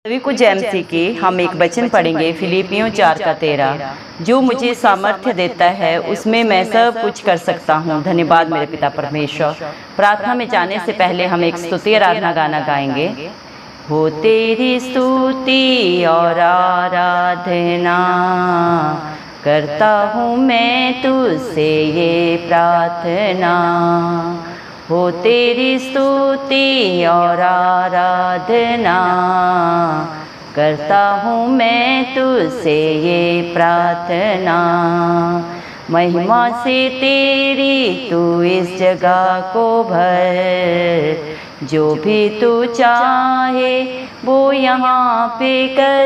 सभी को जय मसीह की। हम एक वचन पढ़ेंगे फिलिपियों 4:13। जो मुझे सामर्थ्य देता है उसमें मैं सब कुछ कर सकता हूँ। धन्यवाद मेरे पिता परमेश्वर। प्रार्थना में जाने से पहले हम एक स्तुति आराधना गाना गाएंगे। हो तेरी स्तुति और आराधना करता हूँ मैं तुझसे ये प्रार्थना। हो तेरी स्तुति और आराधना करता हूँ मैं तुझसे ये प्रार्थना। महिमा से तेरी तू इस जगह को भर, जो भी तू चाहे वो यहाँ पे कर।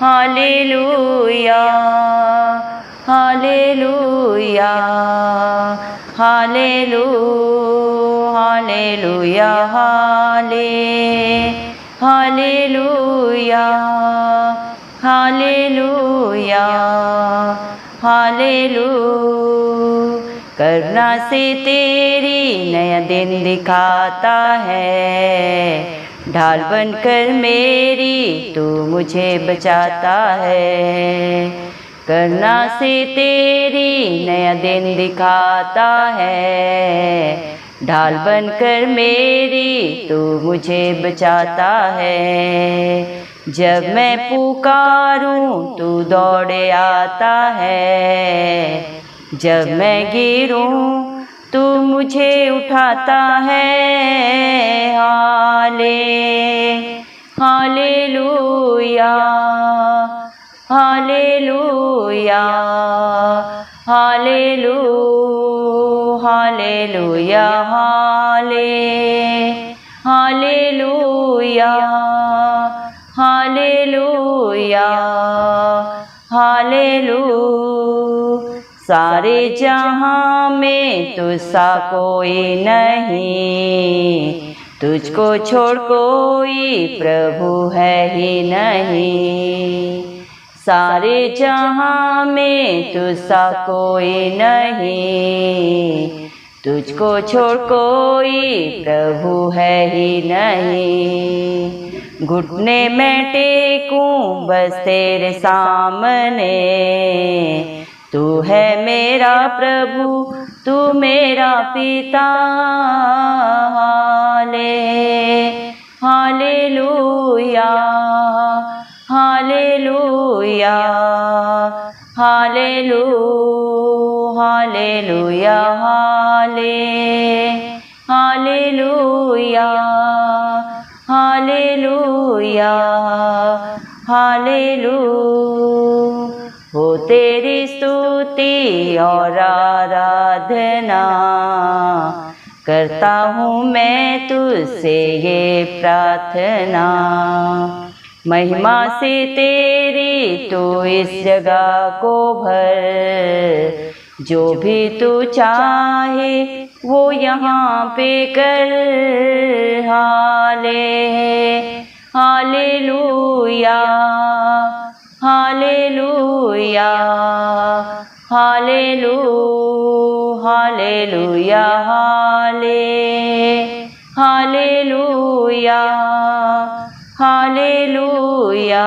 Hallelujah hallelujah hallelujah hallelujah hallelujah hallelujah hallelujah. करुणा से तेरी नया दिन दिखाता है, ढाल बनकर मेरी तू मुझे बचाता है। करुणा से तेरी नया दिन दिखाता है, ढाल बनकर मेरी तू मुझे बचाता है। जब मैं पुकारूं तू दौड़े आता है, जब मैं गिरूं तू मुझे उठाता है। Hallelujah hallelujah hallelujah hallelujah hallelujah hallelujah hallelujah. सारे जहां में तुझसा कोई नहीं, तुझको छोड़ कोई प्रभु है ही नहीं। सारे जहां में तुझसा कोई नहीं, तुझको छोड़ कोई प्रभु है ही नहीं। घुटने में टेकूं बस तेरे सामने, तू है मेरा प्रभु तू मेरा पिता। Hallelujah hallelujah hallelujah hallelujah hallelujah hallelujah hallelujah. हो तेरी स्तुति और आराधना करता हूँ मैं तुझसे ये प्रार्थना। महिमा से तेरी तू इस जगह को भर, जो भी तू चाहे वो यहाँ पे कर। Hallelujah hallelujah hallelujah hallelujah hallelujah hallelujah.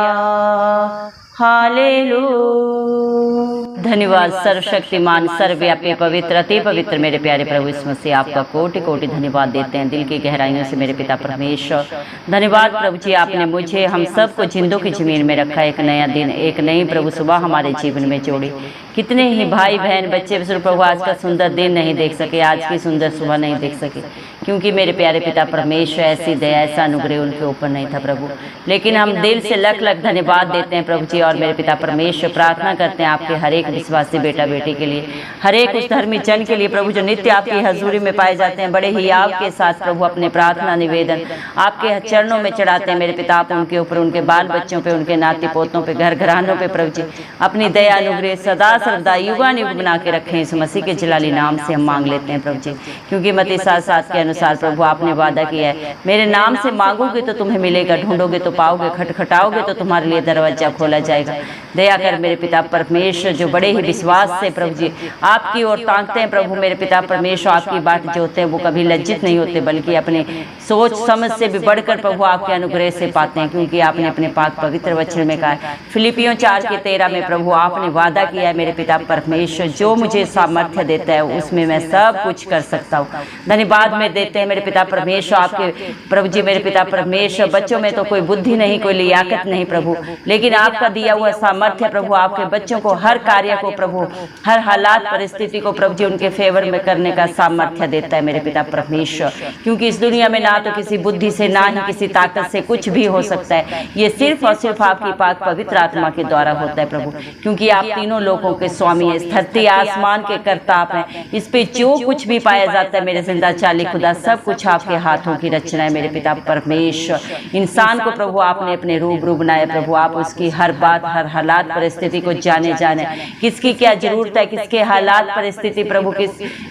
धन्यवाद सर्वशक्तिमान सर्वव्यापी पवित्र अति पवित्र मेरे प्यारे प्रभु यीशु मसीह, आपका कोटि कोटि धन्यवाद देते हैं दिल की गहराइयों से मेरे पिता परमेश्वर। धन्यवाद प्रभु जी, आपने मुझे हम सबको जिंदों की जमीन में रखा। एक नया दिन एक नई प्रभु सुबह हमारे जीवन में जोड़ी। कितने ही भाई बहन बच्चे प्रभु आज का सुंदर दिन नहीं देख सके, आज की सुंदर सुबह नहीं देख सके, क्योंकि मेरे प्यारे पिता परमेश्वर ऐसी दया ऐसा अनुग्रह उनके ऊपर नहीं था प्रभु। लेकिन हम दिल से लख लख धन्यवाद देते हैं प्रभु जी। और मेरे पिता परमेश्वर प्रार्थना करते हैं आपके हर एक विश्वासी बेटा बेटी के लिए, हर एक उस धर्मी जन के लिए प्रभु जो नित्य आपकी हजूरी में पाए जाते हैं। बड़े ही आपके साथ प्रभु अपने प्रार्थना निवेदन आपके चरणों में चढ़ाते हैं मेरे पिता। आप उनके ऊपर, उनके बाल बच्चों पे, उनके नाती पोतों पे, घर घरानों पे प्रभु जी अपनी दया अनुग्रह सदा सर्वदा युगान युग बना के रखें। इस मसीह के जलाली नाम से हम मांग लेते हैं प्रभु जी, क्योंकि मत्ती 7:7 के अनुसार प्रभु आपने वादा किया है, मेरे नाम से मांगोगे तो तुम्हें मिलेगा, ढूंढोगे तो पाओगे, खटखटाओगे तो तुम्हारे लिए दरवाजा खोला जाएगा। दया कर मेरे पिता परमेश्वर, जो बड़े ही विश्वास से प्रभु जी आपकी ओर ताकते हैं प्रभु मेरे पिता परमेश्वर, आपकी बाट जो होते हैं वो कभी लज्जित नहीं होते, बल्कि अपने सोच समझ से भी बढ़कर प्रभु आपके अनुग्रह से पाते हैं, क्योंकि आपने अपने पाक पवित्र वचन में कहा है फिलिपियों 4:13 में प्रभु आपने वादा किया है मेरे पिता परमेश्वर, जो मुझे सामर्थ्य देता है उसमें मैं सब कुछ कर सकता हूँ। धन्यवाद में देते हैं मेरे पिता परमेश्वर आपके प्रभु जी मेरे पिता परमेश्वर, बच्चों में तो कोई बुद्धि नहीं, कोई लियाकत नहीं प्रभु, लेकिन आपका दिया हुआ सामर्थ्य प्रभु आपके बच्चों को हर कार्य को प्रभु, हर हालात परिस्थिति को प्रभु जी उनके फेवर में करने का सामर्थ्य देता है मेरे पिता परमेश्वर, क्योंकि इस दुनिया में ना तो किसी बुद्धि से ना ही किसी ताकत से कुछ भी हो सकता है, ये सिर्फ और सिर्फ आपकी पाक पवित्र आत्मा के द्वारा होता है प्रभु, क्योंकि आप तीनों लोगों के स्वामी है, धरती आसमान के कर्ता आप हैं, इस पे जो कुछ भी पाया जाता है मेरे जिंदा चाली खुदा, सब कुछ आपके हाथों की रचना है मेरे पिता परमेश्वर। इंसान को प्रभु आपने अपने रूबरू बनाया प्रभु, आप उसकी हर बात हर हालात परिस्थिति को जाने किसकी क्या जरूरत है, किसके हालात परिस्थिति प्रभु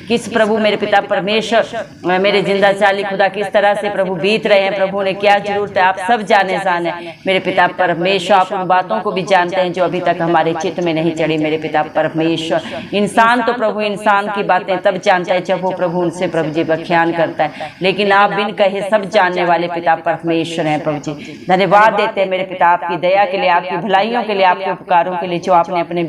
किस प्रभु मेरे पिता परमेश्वर मेरे जिंदा चाली खुदा किस तरह से प्रभु बीत रहे हैं, प्रभु ने क्या जरूरत है आप सब जाने मेरे पिता परमेश्वर, आप उन बातों को भी जानते हैं जो अभी तक हमारे चित्त में नहीं चढ़ी मेरे पिता परमेश्वर। इंसान तो प्रभु इंसान की बातें तब जानता है जब वो प्रभु उनसे प्रभु जी व्याख्यान करता है, लेकिन आप बिन कहे सब जानने वाले पिता परमेश्वर हैं प्रभु जी। धन्यवाद देते हैं मेरे पिता आपकी दया के लिए, आपकी भलाइयों के लिए, आपके उपकारों के लिए जो आपने अपने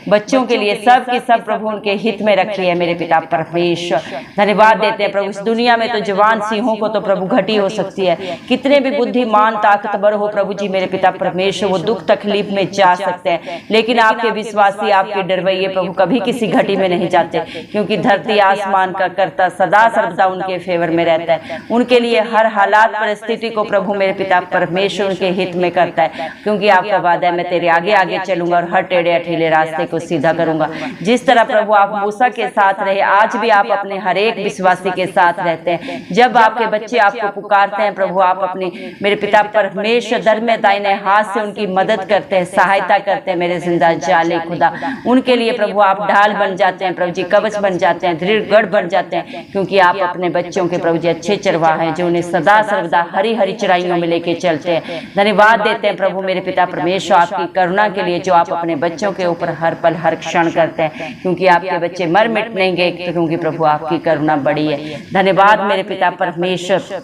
बच्चों के लिए सब के सब प्रभु उनके हित में रखी है मेरे पिता परमेश्वर। धन्यवाद देते हैं प्रभु, इस दुनिया में तो जवान सिंहों को तो प्रभु घटी हो सकती है, कितने भी बुद्धिमान ताकतवर हो प्रभु जी मेरे पिता परमेश्वर, वो दुख तकलीफ में जा सकते हैं, लेकिन आपके विश्वासी आपके डरवैये प्रभु कभी किसी घटी में नहीं जाते, क्योंकि धरती आसमान का कर्ता सदा सर्वदा उनके फेवर में रहता है, उनके लिए हर हालात परिस्थिति को प्रभु मेरे पिता परमेश्वर उनके हित में करता है, क्योंकि आपका वादा है मैं तेरे आगे आगे चलूंगा और हर टेढ़े अठीले रास्ते को सीधा करूंगा। जिस तरह प्रभु आप मूसा के साथ रहे, आज भी आप अपने हर एक विश्वासी के साथ रहते हैं। जब आपके बच्चे आपको पुकारते हैं प्रभु, आप अपने मेरे पिता परमेश्वर दर में दाहिने हाथ से उनकी मदद करते हैं, सहायता करते हैं मेरे जिंदा जाले खुदा, उनके लिए प्रभु आप ढाल बन जाते हैं प्रभु जी, कवच बन जाते हैं, दृढ़ गढ़ बन जाते हैं, क्योंकि आप अपने बच्चों के प्रभु जी अच्छे चरवाह हैं जो उन्हें सदा सर्वदा हरी हरी चराइयों में लेके चलते हैं। धन्यवाद देते हैं प्रभु मेरे पिता परमेश्वर आपकी करुणा के लिए जो आप अपने बच्चों के ऊपर हर पल हर क्षण करते हैं, क्योंकि आपके बच्चे मर मिट नहीं गए, क्योंकि प्रभु आपकी करुणा बड़ी है। धन्यवाद मेरे पिता परमेश्वर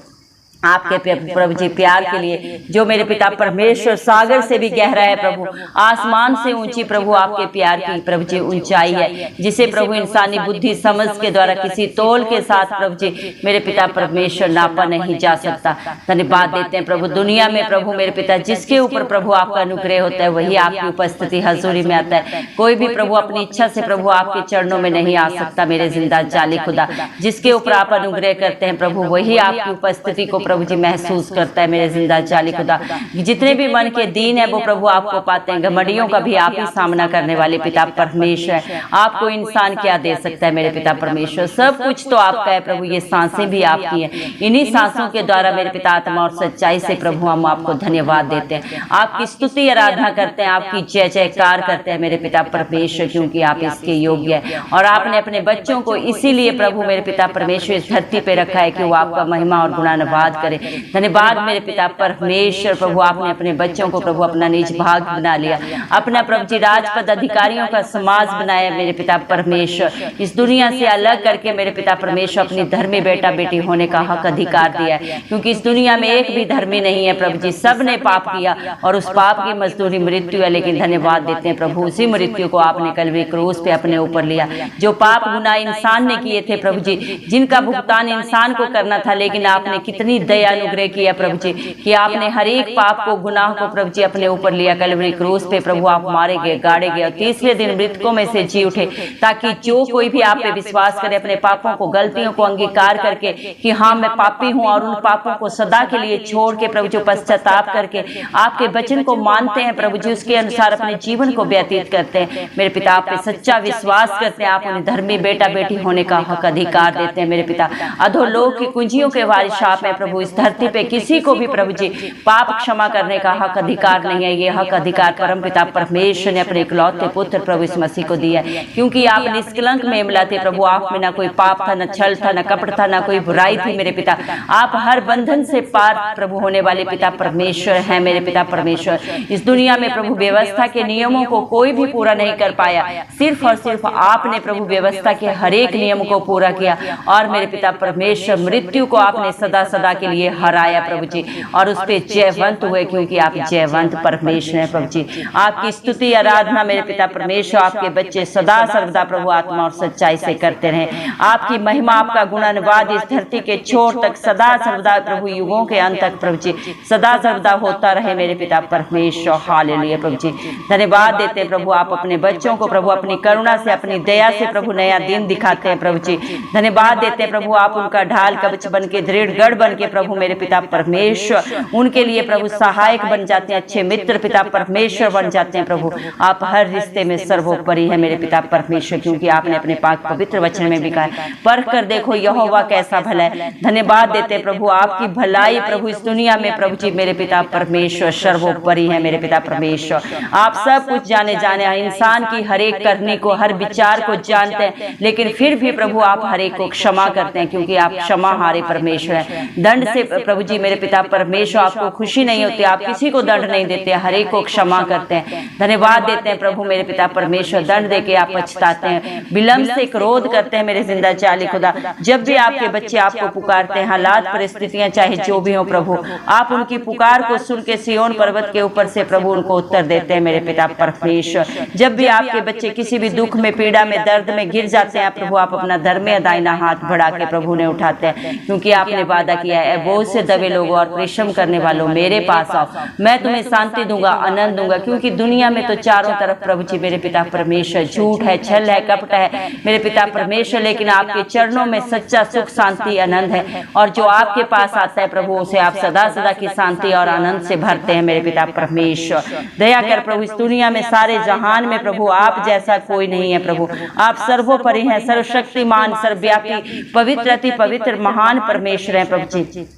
आपके प्रभु जी प्यार के लिए जो मेरे पिता परमेश्वर सागर से भी गहरा है प्रभु, आसमान से ऊंची प्रभु आपके प्यार की प्रभु जी ऊंचाई है, जिसे प्रभु इंसानी बुद्धि समझ के द्वारा किसी तोल के साथ प्रभु जी मेरे पिता परमेश्वर नापा नहीं जा सकता। धन्यवाद देते हैं प्रभु, दुनिया में प्रभु मेरे पिता जिसके ऊपर प्रभु आपका अनुग्रह होता है वही आपकी उपस्थिति हजूरी में आता है। कोई भी प्रभु अपनी इच्छा से प्रभु आपके चरणों में नहीं आ सकता मेरे जिंदा जाली खुदा, जिसके ऊपर आप अनुग्रह करते हैं प्रभु वही आपकी उपस्थिति को प्रभु जी महसूस करता है मेरे जिंदा जाली खुदा। जितने भी मन के दीन है वो प्रभु आपको पाते हैं, घमंडियों का भी आप ही सामना करने वाले पिता परमेश्वर है। आपको इंसान क्या दे सकता है मेरे पिता परमेश्वर, सब कुछ तो आपका है प्रभु, ये सांसें भी आपकी हैं, इन्हीं सांसों के द्वारा मेरे पिता आत्मा और सच्चाई से प्रभु हम आपको धन्यवाद देते हैं, आपकी स्तुति आराधना करते हैं, आपकी जय जयकार करते हैं मेरे पिता परमेश्वर, क्योंकि आप इसके योग्य है और आपने अपने बच्चों को इसीलिए प्रभु मेरे पिता परमेश्वर इस धरती पे रखा है कि वो आपका महिमा और गुणानुवाद करे। धन्यवाद मेरे पिता परमेश्वर, प्रभु आपने अपने बच्चों को प्रभु अपना निज भाग बना लिया, अपना प्रभु जी राजपद अधिकारियों का समाज बनाया मेरे पिता परमेश्वर, इस दुनिया से अलग करके मेरे पिता परमेश्वर अपनी धर्मी बेटा बेटी होने का हक अधिकार दिया है, क्योंकि इस दुनिया में एक भी धर्मी नहीं है प्रभु जी, सब ने पाप किया और उस पाप की मजदूरी मृत्यु है। लेकिन धन्यवाद देते हैं प्रभु उसी मृत्यु को आपने कलवरी क्रूस पे अपने ऊपर लिया, जो पाप गुनाह इंसान ने किए थे प्रभु जी, जिनका भुगतान इंसान को करना था, लेकिन आपने कितनी दया अनुग्रह किया प्रभु जी कि आपने हर एक पाप को गुनाह को प्रभु जी अपने ऊपर लिया कलवरी क्रूस पे प्रभु, आप मारे गए गाड़े गए और तीसरे दिन मृतकों में से जी उठे, ताकि जो कोई भी आप पे विश्वास करे अपने पापों को गलतियों को अंगीकार करके कि हाँ मैं पापी हूँ और उन पापों को सदा के लिए छोड़ के प्रभु जो पश्चाताप करके आपके वचन को मानते हैं प्रभु जी, उसके अनुसार अपने जीवन को व्यतीत करते हैं मेरे पिता, आप पे सच्चा विश्वास करते हैं, आप उन्हें धर्मी बेटा बेटी होने का हक अधिकार देते हैं मेरे पिता। अधोलोक की कुंजियों के वारिस आप हैं प्रभु, प्रभु इस धरती पे किसी को भी प्रभु जी पाप क्षमा करने का हक अधिकार नहीं है। ये हक अधिकार परमपिता परमेश्वर ने अपने इकलौते पुत्र प्रभु इस मसीह को दिया है, क्योंकि आप निष्कलंक मेमना थे प्रभु। आप में ना कोई पाप था, न छल था, न कपट था, न कोई बुराई थी मेरे पिता। आप हर बंधन से पार प्रभु होने वाले पिता परमेश्वर हैं मेरे पिता परमेश्वर। इस दुनिया में प्रभु व्यवस्था के नियमों को कोई भी पूरा नहीं कर पाया, सिर्फ और सिर्फ आपने प्रभु व्यवस्था के हर एक नियम को पूरा किया। और मेरे पिता परमेश्वर मृत्यु को आपने सदा सदा के लिए हराया प्रभु जी, और उस पे जयवंत हुए, क्योंकि आप जयवंत परमेश्वर हैं प्रभु जी। आपकी स्तुति आराधना मेरे पिता परमेश्वर आपके बच्चे सदा सर्वदा प्रभु आत्मा और सच्चाई से करते रहें। आपकी महिमा आपका गुणानुवाद इस धरती के छोर तक सदा सर्वदा प्रभु युगों के अंत तक प्रभु जी सदा सर्वदा होता रहे मेरे पिता परमेश्वर। हालेलुया प्रभु जी। धन्यवाद देते हैं प्रभु, आप अपने बच्चों को प्रभु अपनी करुणा से अपनी दया से प्रभु नया दिन दिखाते हैं प्रभु जी। धन्यवाद देते हैं प्रभु, आप उनका ढाल कवच बन के दृढ़ गढ़ बन के प्रभु मेरे पिता परमेश्वर उनके लिए प्रभु सहायक बन जाते हैं, अच्छे मित्र पिता परमेश्वर बन जाते हैं प्रभु। आप हर रिश्ते में सर्वोपरि है मेरे पिता परमेश्वर, क्योंकि आपने अपने पाक पवित्र वचन में भी कहा परख कर देखो यहोवा कैसा भला है। धन्यवाद देते हैं प्रभु, आपकी भलाई प्रभु इस दुनिया में प्रभु जी मेरे पिता परमेश्वर सर्वोपरि है मेरे पिता परमेश्वर। आप सब कुछ जाने इंसान की हर एक करनी को हर विचार को जानते हैं, लेकिन फिर भी प्रभु आप हर एक को क्षमा करते हैं, क्योंकि आप क्षमाहारी परमेश्वर हैं। दंड से प्रभु जी मेरे पिता परमेश्वर आपको खुशी नहीं होती, आप किसी को दंड नहीं देते, हर एक को क्षमा करते हैं। धन्यवाद देते हैं प्रभु मेरे पिता परमेश्वर, दंड देके आप पछताते हैं, विलंब से क्रोध करते हैं मेरे जिंदा चाली खुदा। जब भी आपके बच्चे आपको पुकारते हैं, हालात परिस्थितियां चाहे जो भी हो प्रभु, आप उनकी पुकार को सुन के सिय्योन पर्वत के ऊपर से प्रभु उनको उत्तर देते हैं मेरे पिता परमेश्वर। जब भी आपके बच्चे किसी भी दुख में पीड़ा में दर्द में गिर जाते हैं प्रभु, आप अपना धर्म दाहिना हाथ बढ़ा के प्रभु ने उठाते हैं, क्योंकि आपने वादा किया है बोझ से दबे लोगों और परिश्रम करने वालों मेरे पास आओ, मैं तुम्हें शांति दूंगा, आनंद दूंगा। क्योंकि दुनिया में तो चारों तरफ प्रभु जी मेरे पिता परमेश्वर झूठ है, छल है, कपट है मेरे पिता परमेश्वर, लेकिन आपके चरणों में सच्चा सुख शांति आनंद है। और जो आपके पास आता है प्रभु उसे आप सदा सदा की शांति और आनंद से भरते हैं मेरे पिता परमेश्वर। दया कर प्रभु, इस दुनिया में सारे जहान में प्रभु आप जैसा कोई नहीं है प्रभु। आप सर्वोपरि हैं, सर्वशक्तिमान, सर्वव्यापी, पवित्र अति पवित्र महान परमेश्वर हैं प्रभु जी।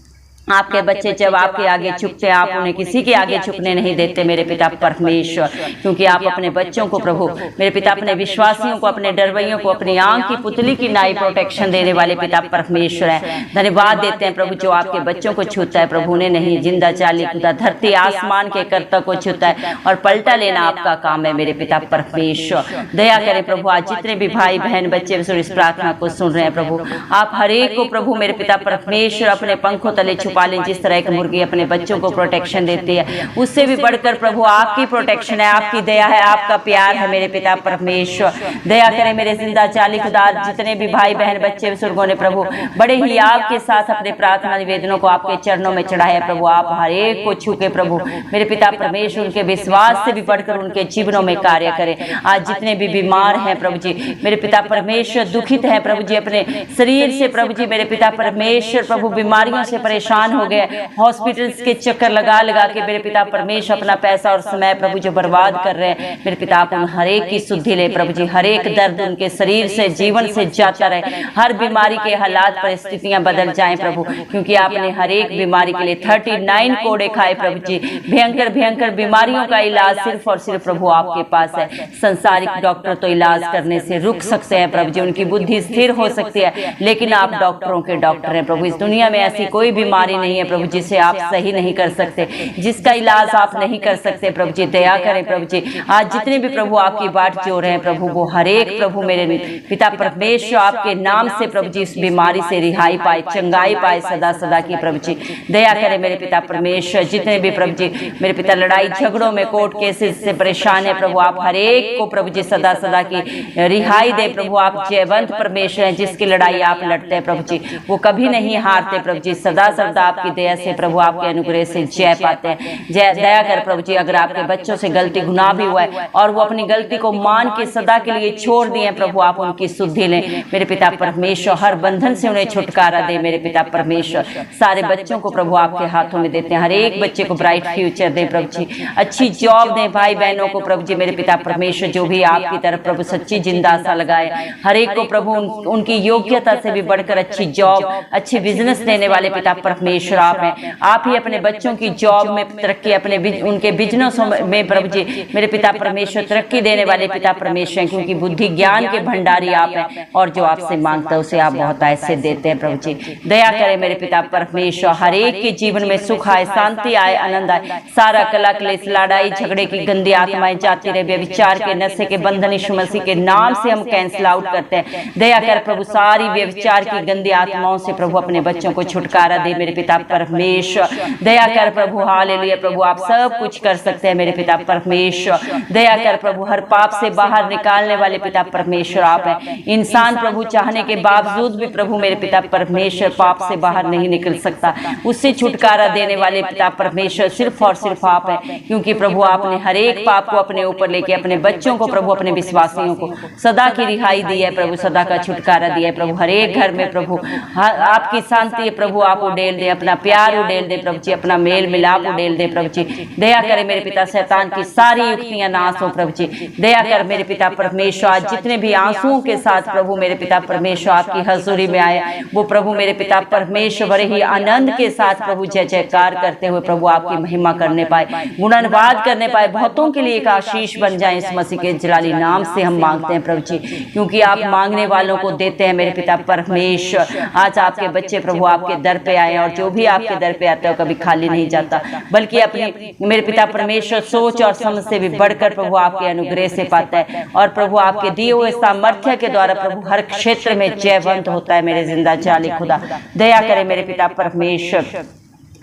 आपके बच्चे जब आपके आगे झुकते हैं, आप उन्हें किसी के आगे झुकने नहीं देते मेरे पिता परमेश्वर, क्योंकि आप अपने बच्चों को प्रभु मेरे पिता अपने विश्वासियों को अपने डरवैयों को अपनी आंख की पुतली की नाई प्रोटेक्शन देने वाले पिता परमेश्वर हैं। धन्यवाद देते हैं प्रभु, जो आपके बच्चों को छूता है प्रभु उन्हें नहीं, जिंदा चाली खुदा धरती आसमान के कर्ता को छूता है और पलटा लेना आपका काम है मेरे पिता परमेश्वर। दया करें प्रभु, आज जितने भी भाई बहन बच्चे इस प्रार्थना को सुन रहे हैं प्रभु, आप हर एक को प्रभु मेरे पिता परमेश्वर अपने पंखों तले पालें। जिस तरह एक मुर्गी अपने बच्चों को प्रोटेक्शन देती है, उससे भी बढ़कर प्रभु आपकी प्रोटेक्शन है, आपकी दया है, आपका प्यार है मेरे पिता परमेश्वर। दया करें मेरे जिंदा चाली खुदा, जितने भी भाई बहन बच्चे बुजुर्गों ने प्रभु बड़े ही आपके साथ अपने प्रार्थना निवेदनों को आपके चरणों में चढ़ाया प्रभु, आप हर एक को छू के प्रभु मेरे पिता परमेश्वर उनके विश्वास से भी बढ़कर उनके जीवनों में कार्य करें। आज जितने भी बीमार हैं प्रभु जी मेरे पिता परमेश्वर, दुखित है प्रभु जी अपने शरीर से प्रभु जी मेरे पिता परमेश्वर, प्रभु बीमारियों से परेशान हो गए, हॉस्पिटल्स के चक्कर लगा लगा के मेरे पिता परमेश्वर अपना पैसा और समय प्रभु जो बर्बाद कर रहे हैं मेरे पिता, आप उन हर एक की सुधि ले प्रभु जी, हर एक दर्द उनके शरीर से जीवन से जाता रहे, हर बीमारी के हालात परिस्थितियां बदल जाएं प्रभु, क्योंकि आपने हर एक बीमारी के लिए 39 कोड़े खाए प्रभु जी। भयंकर भयंकर बीमारियों का इलाज सिर्फ और सिर्फ प्रभु आपके पास है। संसारिक डॉक्टर तो इलाज करने से रुक सकते हैं प्रभु जी, उनकी बुद्धि स्थिर हो सकती है, लेकिन आप डॉक्टरों के डॉक्टर हैं प्रभु। इस दुनिया में ऐसी कोई बीमारी नहीं है प्रभु जिसे आप सही नहीं कर सकते, जिसका इलाज आप नहीं कर सकते प्रभु जी। दया करें प्रभु जी, आज जितने भी प्रभु आपकी बाट जो रहे हैं प्रभु, वो हर एक प्रभु मेरे पिता परमेश्वर आपके नाम से प्रभु जी इस बीमारी से रिहाई पाए, चंगाई पाए सदा सदा की प्रभु जी। दया करें मेरे पिता परमेश्वर, जितने भी प्रभु जी मेरे पिता लड़ाई झगड़ों में कोर्ट केसेस से परेशान है प्रभु, आप हर एक को प्रभु जी सदा सदा की रिहाई दे प्रभु। आप जयवंत परमेश्वर हैं, जिसकी लड़ाई आप लड़ते हैं प्रभु जी, वो कभी नहीं हारते प्रभु जी, सदा सदा आपकी दया से प्रभु आपके अनुग्रह से जय पाते हैं। जय दया कर प्रभु जी, अगर आपके बच्चों से गलती गुनाह भी हुआ है और वो अपनी गलती को मान के सदा के लिए छोड़ दिए प्रभु, आप उनकी सुधि लें मेरे पिता परमेश्वर, हर बंधन से उन्हें छुटकारा दे मेरे पिता परमेश्वर। सारे बच्चों को प्रभु आपके हाथों में देते हैं, हर एक बच्चे को ब्राइट फ्यूचर दें प्रभु जी, अच्छी जॉब दें भाई बहनों को प्रभु जी मेरे पिता परमेश्वर, जो भी आपकी तरफ प्रभु सच्ची जिंदा आशा लगाए, हर एक को प्रभु उनकी योग्यता से भी बढ़कर अच्छी जॉब अच्छी बिजनेस देने वाले पिता परमेश्वर परमेश्वर आप हैं। आप ही अपने बच्चों की जॉब में तरक्की, अपने उनके बिजनेसों में प्रभु जी मेरे पिता परमेश्वर तरक्की देने वाले पिता परमेश्वर हैं, क्योंकि बुद्धि ज्ञान के भंडारी आप हैं और जो आपसे मांगता है उसे आप बहुत ऐसे देते हैं। प्रभु जी दया करें मेरे पिता परमेश्वर, हर एक के जीवन में सुख आए, शांति आए, आनंद आए। सारा कला क्लेश, लड़ाई झगड़े की गंदी आत्माएं जाती रहे, व्यभिचार के नशे के बंधन यीशु मसीह के नाम से हम कैंसिल आउट करते हैं। दया कर प्रभु सारी व्यभिचार की गंदी आत्माओं से प्रभु अपने बच्चों को छुटकारा दे मेरे पिता परमेश्वर। दया कर प्रभु, हालेलुया प्रभु आप सब कुछ कर सकते हैं मेरे पिता परमेश्वर। दया कर प्रभु, हर पाप से बाहर निकालने वाले पिता परमेश्वर आप हैं। इंसान प्रभु चाहने के बावजूद भी प्रभु मेरे पिता परमेश्वर पाप से बाहर नहीं निकल सकता, उससे छुटकारा देने वाले पिता परमेश्वर सिर्फ और सिर्फ आप हैं, क्योंकि प्रभु आपने हर एक पाप को अपने ऊपर लेके अपने बच्चों को प्रभु, अपने विश्वासियों को सदा की रिहाई दी है प्रभु, सदा का छुटकारा दिया है प्रभु। हर एक घर में प्रभु आपकी शांति प्रभु आप उड़ेल दे, अपना प्यार उड़ेल दे प्रभु जी, अपना मेल मिलाप उड़ेल दे प्रभु जी। दया करे मेरे पिता, शैतान की सारी युक्तियां नाश हो प्रभु जी। दया कर मेरे पिता परमेश्वर, आज जितने भी आंसुओं के साथ प्रभु मेरे पिता परमेश्वर आपकी हजूरी में आए, वो प्रभु मेरे पिता परमेश्वर बड़े ही आनंद के साथ प्रभु जय जयकार करते हुए प्रभु आपकी महिमा करने पाए, गुणगान करने पाए, बहुतों के लिए एक आशीष बन जाए। इस मसीह के जलाली नाम से हम मांगते हैं प्रभु जी, क्योंकि आप मांगने वालों को देते हैं मेरे पिता परमेश्वर। आज आपके बच्चे प्रभु आपके दर पे आए, और जो भी आपके दर पे आता है कभी खाली नहीं जाता, बल्कि अपनी मेरे पिता परमेश्वर सोच और समझ से भी बढ़कर प्रभु आपके अनुग्रह से पाता है, और प्रभु आपके दिए हुए सामर्थ्य के द्वारा प्रभु हर क्षेत्र में जयवंत होता है मेरे जिंदा जाली खुदा। दया करे मेरे पिता परमेश्वर।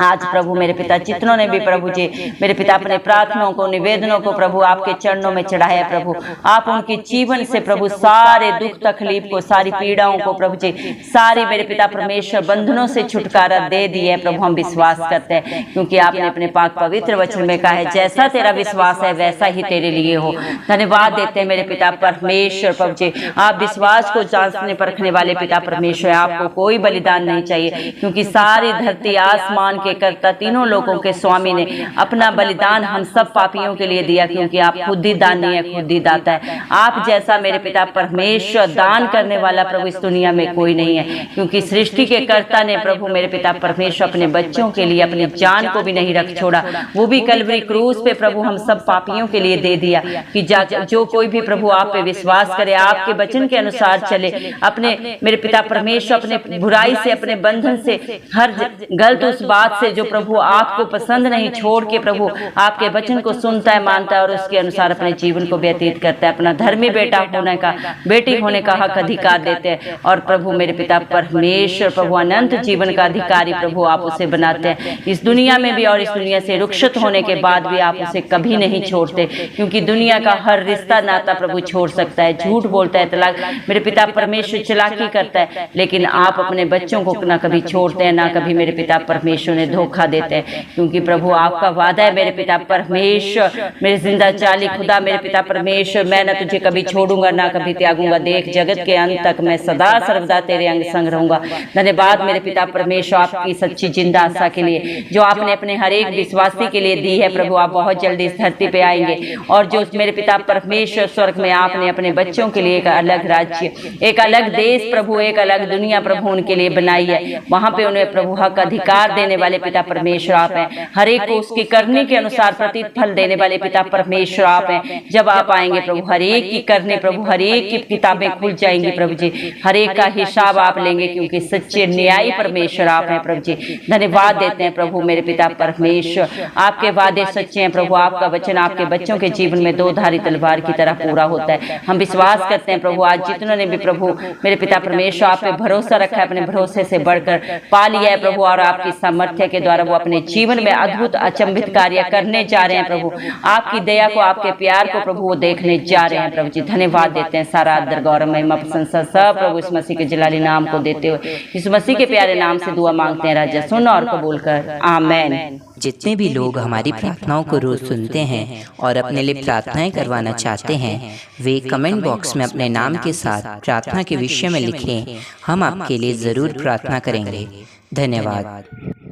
आज प्रभु मेरे पिता जितनों ने भी प्रभु जी मेरे पिता अपने प्रार्थनाओं को, निवेदनों को प्रभु आपके चरणों में चढ़ाया प्रभु, आप उनके जीवन से प्रभु सारे दुख तकलीफ को, सारी पीड़ाओं को प्रभु जी, सारी मेरे पिता परमेश्वर बंधनों से छुटकारा दे दिए प्रभु। हम विश्वास करते हैं, क्योंकि आपने अपने पाक पवित्र वचन में कहा है, जैसा तेरा विश्वास है वैसा ही तेरे लिए हो। धन्यवाद देते हैं मेरे पिता परमेश्वर प्रभु जी, आप विश्वास को जांचने परखने वाले पिता परमेश्वर, आपको कोई बलिदान नहीं चाहिए, क्योंकि सारी धरती आसमान के करता तीनों लोगों के स्वामी ने अपना बलिदान हम सब पापियों के लिए दिया, क्योंकि आप खुद ही दानी है, खुद ही दाता है। आप जैसा मेरे पिता परमेश्वर दान करने वाला प्रभु इस दुनिया में कोई नहीं है, क्योंकि सृष्टि के कर्ता ने प्रभु मेरे पिता परमेश्वर अपने बच्चों के लिए अपनी जान को भी नहीं रख छोड़ा, वो भी कलवरी क्रूस पे प्रभु हम सब पापियों के लिए दे दिया, कि जो कोई भी प्रभु आप पे विश्वास करे, आपके वचन के अनुसार चले, अपने मेरे पिता परमेश्वर अपने बुराई से, अपने बंधन से, हर गलत उस बात से जो प्रभु आपको पसंद नहीं, छोड़ के प्रभु आपके वचन को सुनता है, मानता है और उसके अनुसार अपने जीवन को व्यतीत करता है, अपना धर्मी बेटा होने का, बेटी होने का हक अधिकार देते हैं, और प्रभु मेरे पिता परमेश्वर प्रभु अनंत जीवन का अधिकारी प्रभु आप उसे बनाते हैं, इस दुनिया में भी और इस दुनिया से रुखसत होने के बाद भी आप उसे कभी नहीं छोड़ते, क्योंकि दुनिया का हर रिश्ता नाता प्रभु छोड़ सकता है, झूठ बोलता है, तलाक मेरे पिता परमेश्वर चालाकी करता है, लेकिन आप अपने बच्चों को ना कभी छोड़ते हैं, ना कभी मेरे पिता परमेश्वर ने धोखा देते हैं, क्योंकि प्रभु आपका वादा है मेरे पिता परमेश्वर, मेरे जिंदा जाली खुदा मेरे पिता परमेश्वर, मैं ना तुझे कभी छोड़ूंगा ना कभी त्यागूंगा, देख जगत के अंत तक मैं सदा सर्वदा तेरे अंग संग रहूंगा। धन्यवाद मेरे पिता परमेश्वर आपकी सच्ची जिंदा आशा के लिए, जो आपने अपने हर एक विश्वासी के लिए दी है प्रभु। आप बहुत जल्दी इस धरती पे आएंगे, और जो मेरे पिता परमेश्वर स्वर्ग में आपने अपने बच्चों के लिए एक अलग राज्य, एक अलग देश प्रभु, एक अलग दुनिया प्रभु उनके लिए बनाई है, वहां पे उन्हें प्रभु हक अधिकार देने वाले पिता परमेश्वर आप हैं, हर एक को उसकी करने के अनुसार प्रतिफल देने वाले पिता परमेश्वर आप हैं। जब आप आएंगे प्रभु हर एक की करने प्रभु, हर एक की किताबें खुल जाएंगी प्रभु जी, हर एक का हिसाब आप लेंगे, क्योंकि सच्चे न्यायी परमेश्वर आप हैं प्रभु जी। धन्यवाद देते हैं प्रभु मेरे पिता परमेश्वर, आपके वादे सच्चे हैं प्रभु, आपका वचन आपके बच्चों के जीवन में दो धारी तलवार की तरह पूरा होता है। हम विश्वास करते हैं प्रभु, आज जितनों ने भी प्रभु मेरे पिता परमेश्वर आप पे भरोसा रखा है, अपने भरोसे से बढ़कर पा लिया है प्रभु, और आपकी सामर्थ्य के द्वारा वो अपने जीवन में अद्भुत अचंभित कार्य करने जा रहे हैं प्रभु। आपकी दया को, आपके प्यार को प्रभु वो देखने जा रहे हैं प्रभु जी। धन्यवाद देते हैं, सारा आदर गौरव महिमा प्रशंसा सब प्रभु इस मसीह के जलाली नाम को देते हुए, इस मसीह के प्यारे नाम से दुआ मांगते हैं राजा, सुन और कबूल कर, आमीन। जितने भी लोग हमारी प्रार्थनाओं को रोज सुनते हैं और अपने लिए प्रार्थनाएं करवाना चाहते हैं, वे कमेंट बॉक्स में अपने नाम के साथ प्रार्थना के विषय में लिखें, हम आपके लिए जरूर प्रार्थना करेंगे। धन्यवाद।